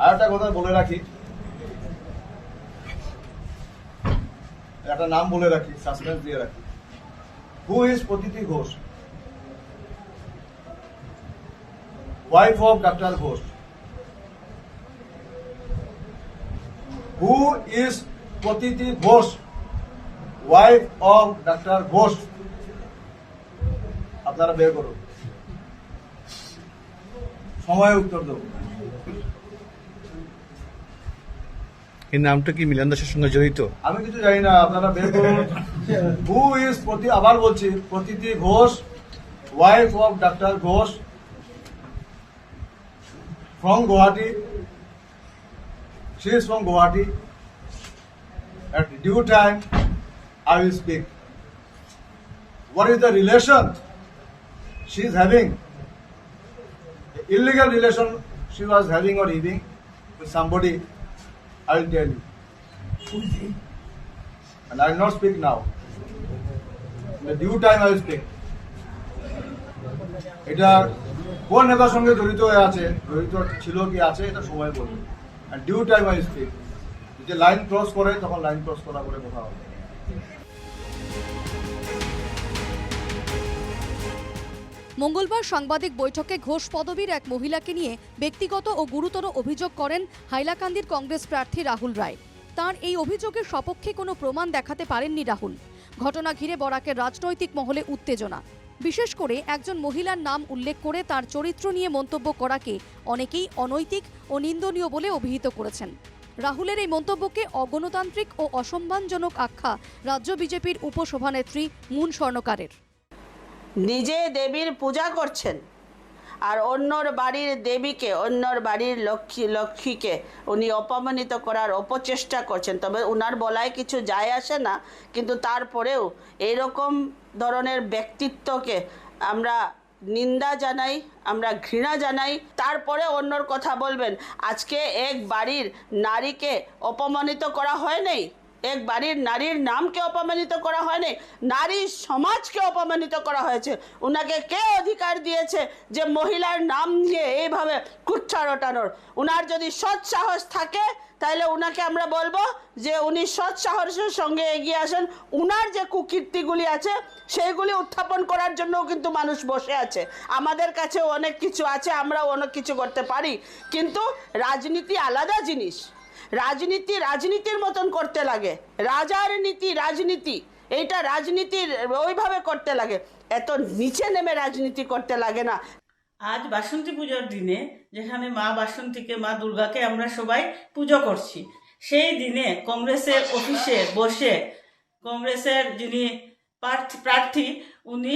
আর একটা কথা বলে রাখি, একটা নাম বলে রাখি, সাসপেন্স দিয়ে রাখি। Who is Pratiti Ghosh? Wife of doctor Ghosh. Who is Pratiti Ghosh? Wife of doctor Ghosh. আপনারা বের করুন, সময় উত্তর দেব। এই নামটা কি মিলন দাসের সঙ্গে জড়িত? আমি কিছু জানি না, আপনারা বের করুন। হু ইজ আবার বলছি, Prateeti Ghosh, wife of doctor Ghosh, from Guwahati. She is from Guwahati. At due time, I will speak. What is the relation she is having? The illegal relation she was having or having with somebody, I will tell you. And I will not speak now. In the due time, I will speak. এটা কোন নেতার সঙ্গে জড়িত হয়ে আছে, জড়িত ছিল কি আছে, এটা সময় বলবে। আর ডিউ টাইম আই স্পিক। যদি লাইন ক্রস করে তখন লাইন ক্রস করা করে কথা হবে। মঙ্গলবার সাংবাদিক বৈঠকে ঘোষ পদবীর এক মহিলাকে নিয়ে ব্যক্তিগত ও গুরুতর অভিযোগ করেন হাইলাকান্দির কংগ্রেস প্রার্থী রাহুল রায়। তার এই অভিযোগের সপক্ষে কোনো প্রমাণ দেখাতে পারেননি রাহুল। ঘটনা ঘিরে বরাকের রাজনৈতিক মহলে উত্তেজনা। বিশেষ করে একজন মহিলার নাম উল্লেখ করে তার চরিত্র নিয়ে মন্তব্য করাকে অনেকেই অনৈতিক ও নিন্দনীয় বলে অভিহিত করেছেন। রাহুলের এই মন্তব্যকে অগণতান্ত্রিক ও অসম্মানজনক আখ্যা রাজ্য বিজেপির উপসভানেত্রী মুন স্বর্ণকারের। নিজে দেবীর পূজা করছেন আর অন্যর বাড়ির দেবীকে, অন্যর বাড়ির লক্ষ্মীকে উনি অপমানিত করার অপচেষ্টা করছেন। তবে উনার বলায় কিছু যায় আসে না, কিন্তু তারপরেও এরকম ধরনের ব্যক্তিত্বকে আমরা নিন্দা জানাই, আমরা ঘৃণা জানাই। তারপরে অন্যর কথা বলবেন। আজকে এক বাড়ির নারীকে অপমানিত করা হয় নাই, এক বাড়ির নারীর নামকে অপমানিত করা হয়নি, নারী সমাজকে অপমানিত করা হয়েছে। উনাকে কে অধিকার দিয়েছে যে মহিলার নাম নিয়ে এইভাবে কুচ্ছা রটানোর? উনার যদি সৎ সাহস থাকে তাহলে উনাকে আমরা বলবো যে উনি সৎ সাহসের সঙ্গে এগিয়ে আসেন। উনার যে কুকীর্তিগুলি আছে সেইগুলি উত্থাপন করার জন্যও কিন্তু মানুষ বসে আছে। আমাদের কাছেও অনেক কিছু আছে, আমরাও অনেক কিছু করতে পারি, কিন্তু রাজনীতি আলাদা জিনিস। রাজনীতি রাজনীতির মতন করতে লাগে, রাজার নীতি রাজনীতি, এইটা রাজনীতির ওইভাবে করতে লাগে, এত নিচে নেমে রাজনীতি করতে লাগে না। আজ বাসন্তী পুজোর দিনে যেখানে মা বাসন্তীকে, মা দুর্গাকে আমরা সবাই পুজো করছি, সেই দিনে কংগ্রেসের অফিসে বসে কংগ্রেসের যিনি প্রার্থী উনি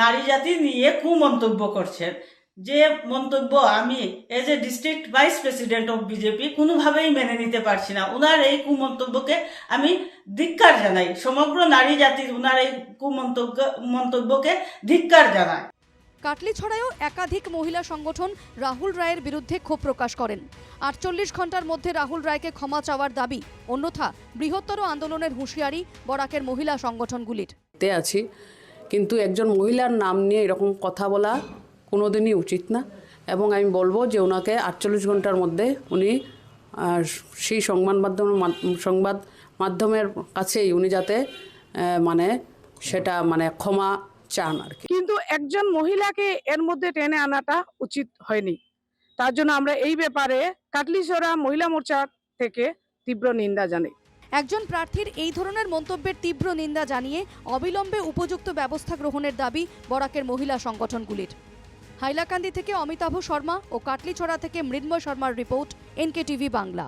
নারী জাতি নিয়ে কুমন্তব্য করছেন। যে মন্তব্য আমি as a district vice president of BJP কোনোভাবেই মেনে নিতে পারছি না। উনার এই কুমন্তব্যকে আমি ধিক্কার জানাই, সমগ্র নারী জাতি উনার এই মন্তব্যকে ধিক্কার জানায়। কাটলিছড়ায়ও একাধিক মহিলা সংগঠন রাহুল রায়ের বিরুদ্ধে ক্ষোভ প্রকাশ করেন। 48 ঘন্টার মধ্যে রাহুল রায়কে ক্ষমা চাওয়ার দাবি, অন্যথা বৃহত্তর আন্দোলনের হুঁশিয়ারি বরাকের মহিলা সংগঠনগুলির। আছি, কিন্তু একজন মহিলার নাম নিয়ে এরকম কথা বলা কোনোদিনই উচিত না, এবং আমি বলবো যে ওনাকে 48 ঘন্টার মধ্যে উনি সেই সংবাদ মাধ্যমের কাছেই উনি যাতে সেটা ক্ষমা চান আর কি। কিন্তু একজন মহিলাকে এর মধ্যে টেনে আনাটা উচিত হয়নি। তার জন্য আমরা এই ব্যাপারে কাটলিছড়া মহিলা মোর্চা থেকে তীব্র নিন্দা জানাই। একজন প্রার্থীর এই ধরনের মন্তব্যের তীব্র নিন্দা জানিয়ে অবিলম্বে উপযুক্ত ব্যবস্থা গ্রহণের দাবি বরাকের মহিলা সংগঠনগুলির। হাইলাকান্দি থেকে অমিতাভ শর্মা ও কাটলিছড়া থেকে মৃন্ময় শর্মার রিপোর্ট, NKTV বাংলা।